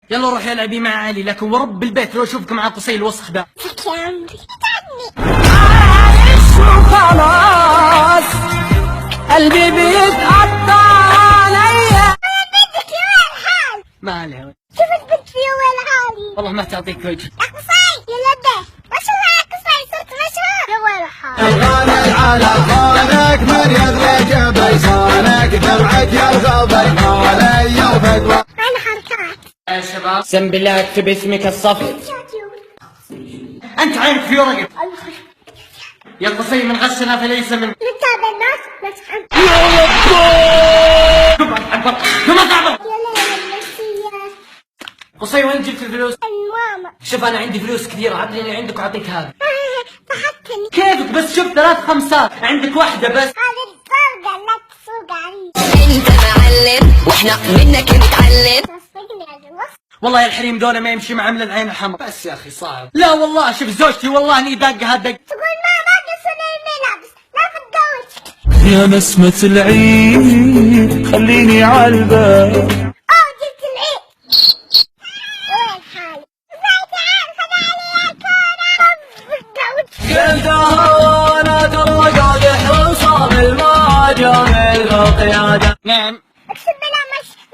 يلا روحي العبي مع علي، لكن ورب البيت لو اشوفك مع قصي الوسخ ده. لك يا عمري عايش وخلاص قلبي بيتقطع عليا. بدك يا وين حالي؟ ما عليها. كيف البنت في وين حالي؟ والله ما تعطيك وجه. يا قصي يا لبه ما شاء الله يا قصي صرت مشهور يا وين حالي؟ الغالي على خانك من يغلي جبل صانك دمعك يا الغبي علي وفدوى. انا حركات يا شباب سم بالله اكتب اسمك الصف. انت عينك في ورقك. يا قصي من غشنا فليس من. نتابع الناس نتحمل قم اطلع. يا ليلى النفسيات قصي وين جبت الفلوس؟ الماما شوف انا عندي فلوس كثير، عطني اللي عندك واعطيك هذا. ضحكتني كيفك بس شوف 3 خمسات عندك واحدة بس. هذا الفرقة لا تسوق علي انت معلم واحنا منك نتعلم. تصدقني هذا الوصف والله يا الحريم دونه ما يمشي مع العين الحمر. بس يا اخي صعب. لا والله شوف زوجتي والله اني دقها دق. تقول ماما قصني الملابس لا تتزوج. يا نسمة العيد خليني عالباب. جبت العيد وين حالي؟ ازاي تعال خذ علي الكورة قلتها انا ترى قادح وصامل ما جامل القيادة. نعم. اقسم بالله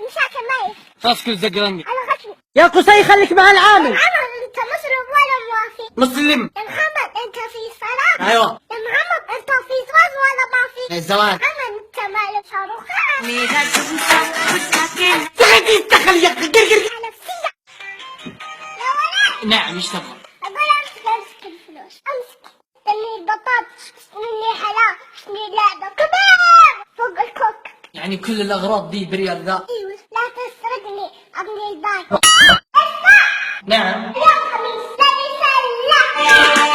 مشاكل مايف خلاص كل زقرني. على غشمي يا قصي خليك مع العامل. عمر انت مصرف ولا موافي؟ مسلم. يا محمد انت في صلاة؟ ايوه. يا محمد انت في زواج ولا ما في؟ الزواج. محمد انت مالك شاروخان دخل يا قرقر. نفسية يا ولد نعم ايش تبغى؟ اقول امسك الفلوس امسك مني البطاطس مني حلاوة مني لعبة كبير فوق الكوك. يعني كل الاغراض دي بريال ذا؟ ايوه لا تسرقني ابني الباقي. نعم. يا خميس لابس اللحم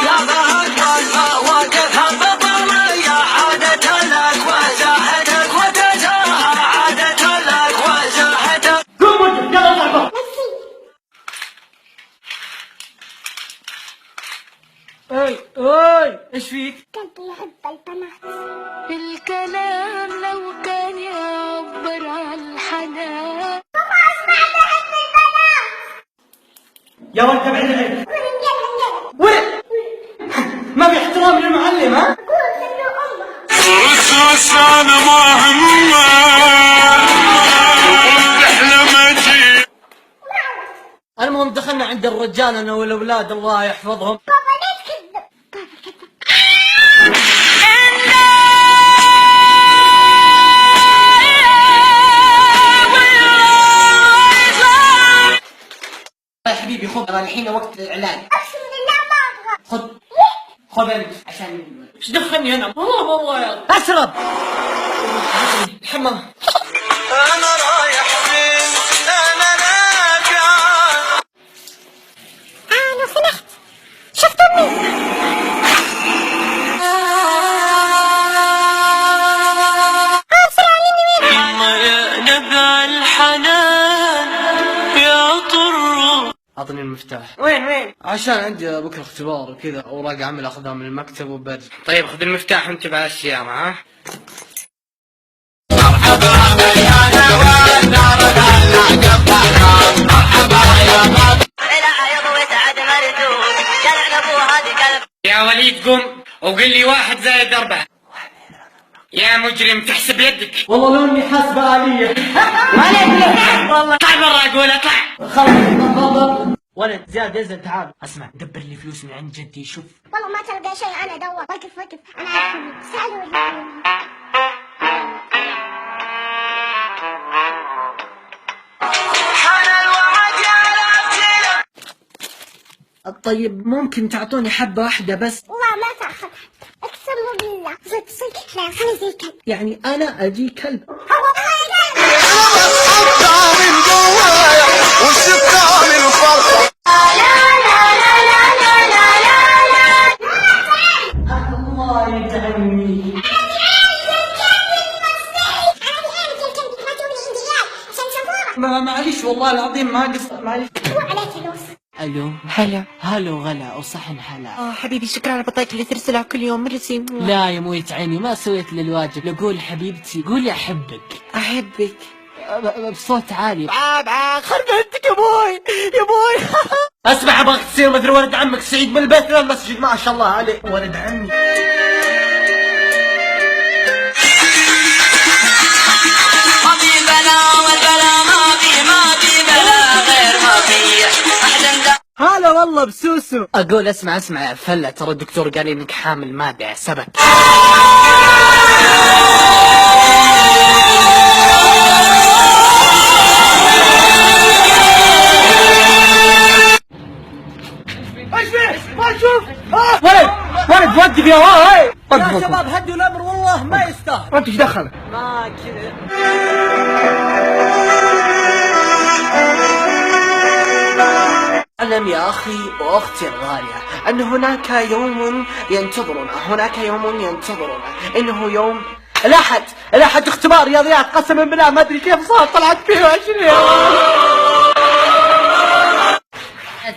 يا بهجها وقفها بطل يا عادة لك وزاحتك وتجاهها عادة لك وزاحتك. قوم وجه يلا اطلع. نفسي اي ايش فيك؟ قلبي يحب البنات. الكلام لو كان يعبر عن الحنان. بابا اسمع بحب البنات. يا ولد تبع العين. وننجلها وين؟ ما في احترام للمعلم ها؟ قول سمي امه. رصاص انا ما همه رحلة ما تجي. المهم دخلنا عند الرجال انا والاولاد الله يحفظهم. بابا ليش كذب؟ بابا كذب. يا حبيبي خذ الحين وقت الاعلان. اقسم بالله ما ابغى. خذ خذ انت عشان ايش دخلني انا؟ والله يا اشرب الحمام. انا رايح فين انا راجع. انا فرحت شفت امي. نبع الحنان يا طر. اعطني المفتاح. وين؟ عشان عندي بكره اختبار وكذا اوراق عمل اخذها من المكتب وبرجع. طيب خذ المفتاح وانتبه على السيارة ها؟ يا وليد قم وقل لي 1 زائد 4. يا مجرم تحسب يدك. والله لو اني حاسبة آلية. والله اطلع برا اقول اطلع. خلاص ولد زياد انزل تعال. اسمع دبر لي فلوس من عند جدي. شوف والله ما تلقى شيء انا ادور. وقف انا عارف سالوا حان الوعد يا رجل. طيب ممكن تعطوني حبة واحدة بس؟ والله ما تاخذ اقسم بالله صدق لا خلي زي كذا. يعني انا اجي كلب. حطها من جوايا وشفتها من فرحة. الله يجعلني. معليش والله العظيم ما قصد. معليش. الو هلا غلا وصحن حلا. حبيبي شكرا على بطايق اللي ترسلها كل يوم مرسي. لا يا موية عيني ما سويت للواجب. لو قول حبيبتي قولي احبك. احبك. بصوت عالي. خربتك يا ابوي يا ابوي. اسمع، ابغاك تصير مثل ولد عمك سعيد من البيت للمسجد، ما شاء الله عليه ولد عمي. هلا والله بسوسو. اقول اسمع يا فله، ترى الدكتور قال لي انك حامل مادة سبك. ايش فيه؟ ما تشوف؟ ولد وقف يا هاي. يا شباب هدوا الامر والله ما يستاهل. انت ايش دخلك؟ ما كذا. اعلم يا اخي واختي الغالية ان هناك يوم ينتظرنا، انه يوم الاحد اختبار رياضيات. قسما بالله ما ادري كيف صار طلعت فيه 20.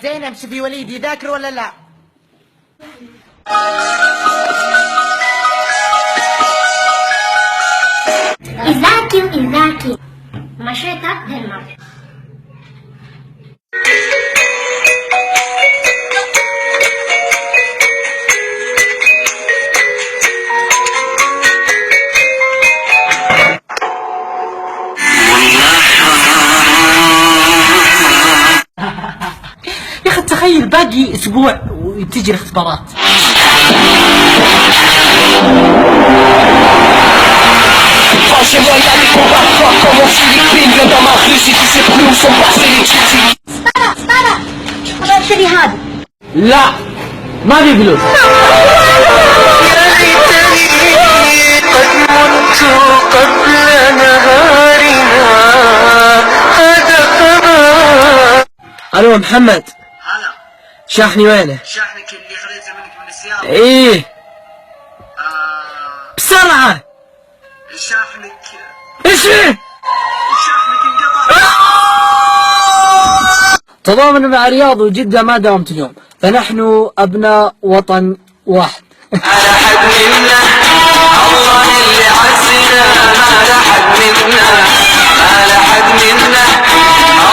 زينب شوفي وليد يذاكر ولا لا؟ يذاكر مشيتك دنمارك. يا اخي تخيل باقي اسبوع وتجي الاختبارات. بابا ابغى اشتري هذا. لا ما في فلوس. الو محمد. هلا. شاحني وينه؟ شاحنك اللي خذيته منك من السيارة. ايه بسرعة. شاحنك ايش فيه؟ شاحنك انقطع. تضامن مع الرياض وجدة ما دامت اليوم، فنحن أبناء وطن واحد. على حد منا الله اللي عزنا، على حد منا على حد منا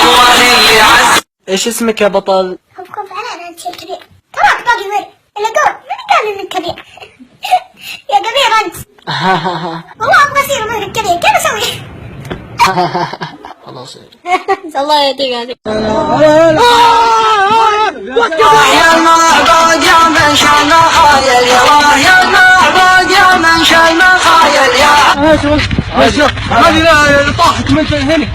الله اللي عز. ايش اسمك يا بطل؟ خوف على انت كبير. تراك باقي وين؟ الا قول من قال انك كبير؟ يا كبير انت. والله ابغى اصير مثل الكبير، كيف اسوي؟ خلاص الله يهديك هذيك. يا معبود يا من شاء المخايل، يا معبود يا من شاء المخايل يا. هذه طاحت من هنا.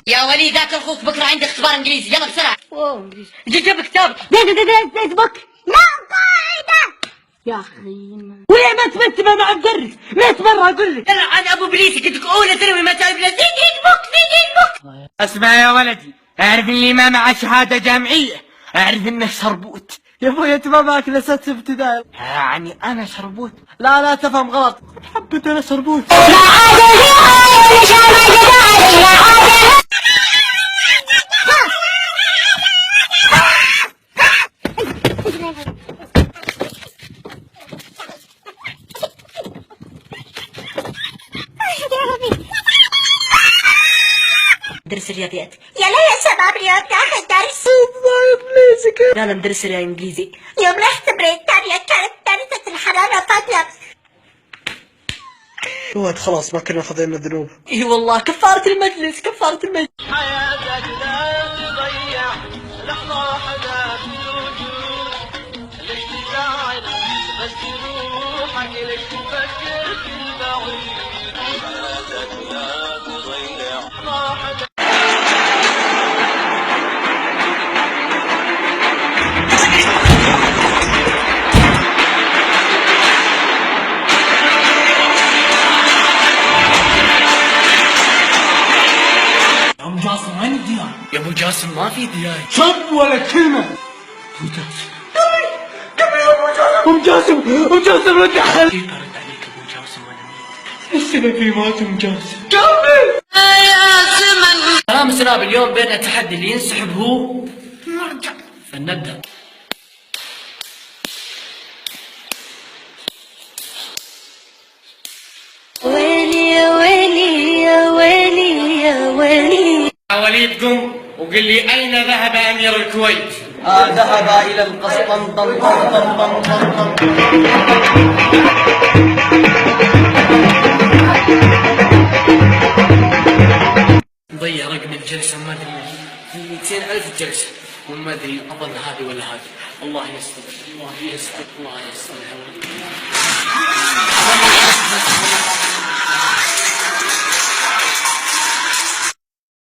يا وليد ذاك اخوك بكره عندي اختبار انجليزي، يلا بسرعه. جيب كتاب. فيسبوك. لا قاعدة. يا اخي وليه ما تبتبه مع المدرس؟ 100 مرة اقول لك. يلا عن ابو بليسي كنت اولى ثانوي ما تعرف لا فيسبوك. اسمع يا ولدي، اعرف اللي ما معه شهادة جامعية اعرف انه شربوت. يا ابوي انت ما معك الا 6 ابتدائي. يعني انا شربوت؟ لا تفهم غلط، حبيت انا شربوت. درس الرياضيات. يلا يا شباب اليوم ناخذ درس. لا ندرس الانجليزي. يوم رحت بريطانيا كانت درجة الحرارة فاضلة. واد خلاص ما كنا خذينا ذنوب. اي والله كفارة المجلس. حياتك لا تضيع لحظة حدا في الوجود. ليش تزعل بس روحك، ليش تفكر في البعيد. حياتك لا تضيع لحظة حدا. يا ابو جاسم ما في دياي. شب ولا كلمة. ام جاسم رد علي. كيف ارد عليك ابو جاسم وانا ميت؟ السبب في موت ام جاسم. سلام السلام. اليوم بين التحدي اللي ينسحب هو نرجع، فلنبدأ. ويلي ويلي ويلي يا ويلي. يا وليد قم وقل لي أين ذهب أمير الكويت؟ ذهب إلى القسطنطن. ضيع رقم الجلسة ما أدري في 200,000 جلسة وما أدري أظن هذه ولا هذه. الله يستر الله يستر الله يستر.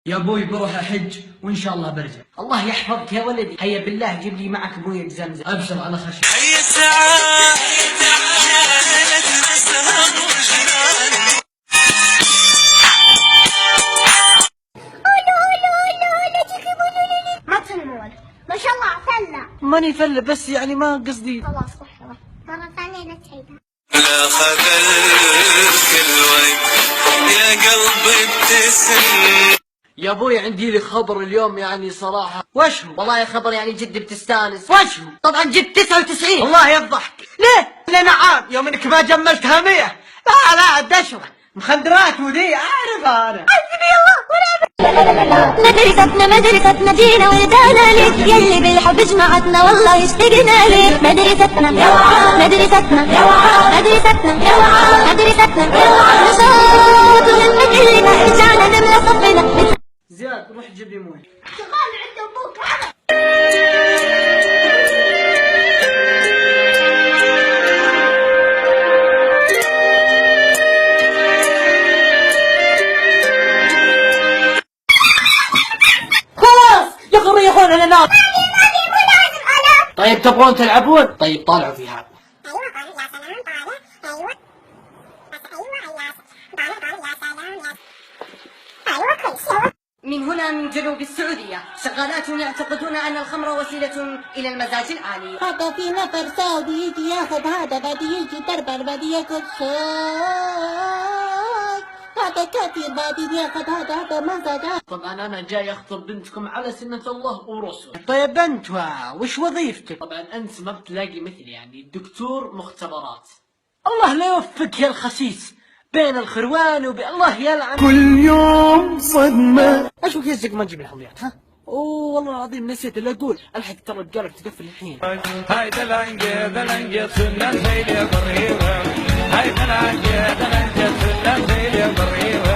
يا ابوي بروح احج وان شاء الله برجع. الله يحفظك يا ولدي. هيا بالله جيب لي معك بوية زمزم. ابشر على خشب. هيا الساعة تعالت نسهر وجنان. ما تنمول ما شاء الله عسلنا. ماني فله بس يعني ما قصدي. خلاص خلاص مرة ثانية لا تعيدها. لا خذلت كل وقت يا قلبي ابتسم. يا ابوي عندي لي خبر اليوم يعني صراحة. وش هو؟ والله خبر يعني جد بتستانس. وش هو؟ طبعا جبت 99. والله يضحك. ليه؟ لأن عام يوم انك ما جملتها 100. لا دشرة مخدرات وذي اعرفها انا. مدرستنا جينا ودانا لك يلي بالحب جمعتنا والله اشتقنا لك. مدرستنا مدرستنا نشاط وهمة اللي ما رجعنا نملى صفنا. زياد روح جيب لي مويه. شغال عند ابوك. يريحون الناس. طيب تبغون تلعبون؟ طيب طالعوا في هذا. من هنا من جنوب السعودية شغالات يعتقدون أن الخمر وسيلة إلى المزاج العالي. هذا في نفر سعودي يجي ياخذ هذا بدي يجي دربر بدي ياخذ شاي. هذا كثير بدي ياخذ هذا مزاج. طبعا انا جاي اخطب بنتكم على سنة الله ورسوله. طيب انت وش وظيفتك؟ طبعا انت ما بتلاقي مثلي يعني دكتور مختبرات. الله لا يوفقك يا الخسيس بين الخروان الله يلعن. كل يوم صدمة. ايش وك يزق ما نجيب الحميات ها؟ اوه والله العظيم نسيت اللي اقول الحق ترى القلب تقفل الحين. هاي دلنجة سنة زي بريوة. هاي دلنجة سنة زي بريوة.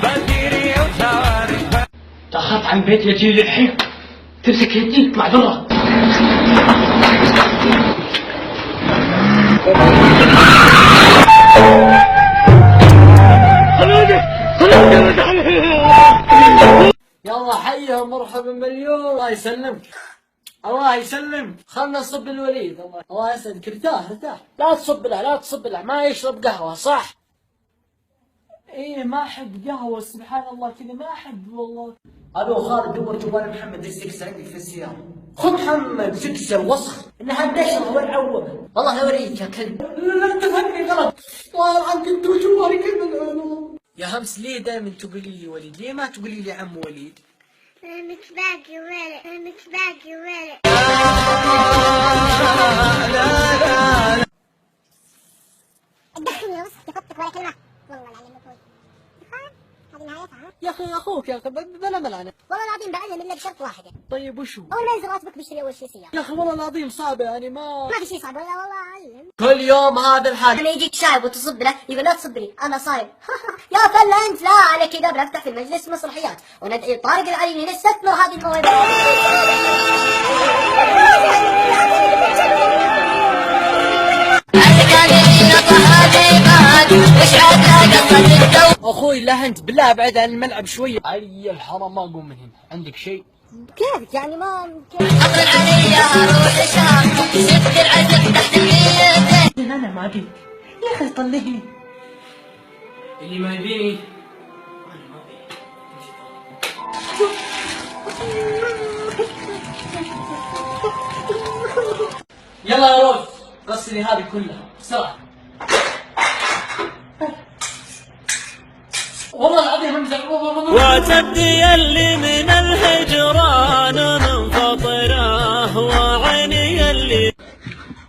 بديري وسواري. تأخرت عن بيت يجي لي الحين. تمسك يديك معذرة. يلا حيا مرحبا مليون. الله يسلمك الله يسلمك. خلنا نصب الوليد. الله يسعدك. ارتاح لا تصب له ما يشرب قهوة صح؟ ايه ما احب قهوة سبحان الله كذا ما احب والله. الو خالد دور جوال محمد السكس عندك في السيارة. خذ محمد سكس الوسخ انها النشرة والعوبة. والله اوريك يا كلب. لا تفهمني غلط. والله عنك انت جوالي كذا. يا همس ليه دائما تقولي لي وليد؟ ليه ما تقولي لي عم وليد؟ مش باقي ولد. تدخلني وسط يخطك ولا كلمة. والله العظيم بقول. هذه نهايتها. يا اخي اخوك يا اخي بلا ملعنة. والله العظيم بعلم الا بشرط واحدة. طيب وش هو؟ اول ما ينزل راتبك بشتري اول شيء سيارة. يا اخي والله العظيم صعبة يعني ما في شيء صعب والله اعلم. كل يوم هذا الحال. لما يجيك شايب وتصب له يقول لا تصب لي انا صايم. يا فلا انت لا على كذا بنفتح في المجلس مسرحيات وندعي طارق العليمي للستمر هذه الموهبة. اخوي لا انت بالله ابعد عن الملعب شوية. اي الحرام ما اقوم من هنا. عندك شيء؟ كيفك يعني ما انا ما ابيك يا اخي طلقني. اللي ما يبيني يلا يا روز غسلي هذه كلها بسرعة. والله العظيم همزة. وتبدي اللي من الهجران منفطره وعيني اللي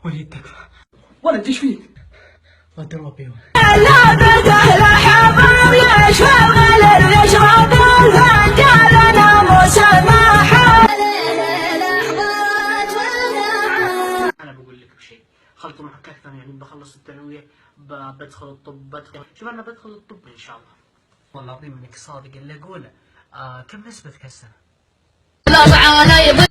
وليد تكفى. ولد ايش فيك؟ ما تدرب بيه. لا بدأ لا حضر يشغل خلي طموحك اكثر، يعني بخلص الثانويه بدخل الطب، شوف انا بدخل الطب ان شاء الله. والله العظيم انك صادق اللي اقوله. كم نسبتك هالسنه؟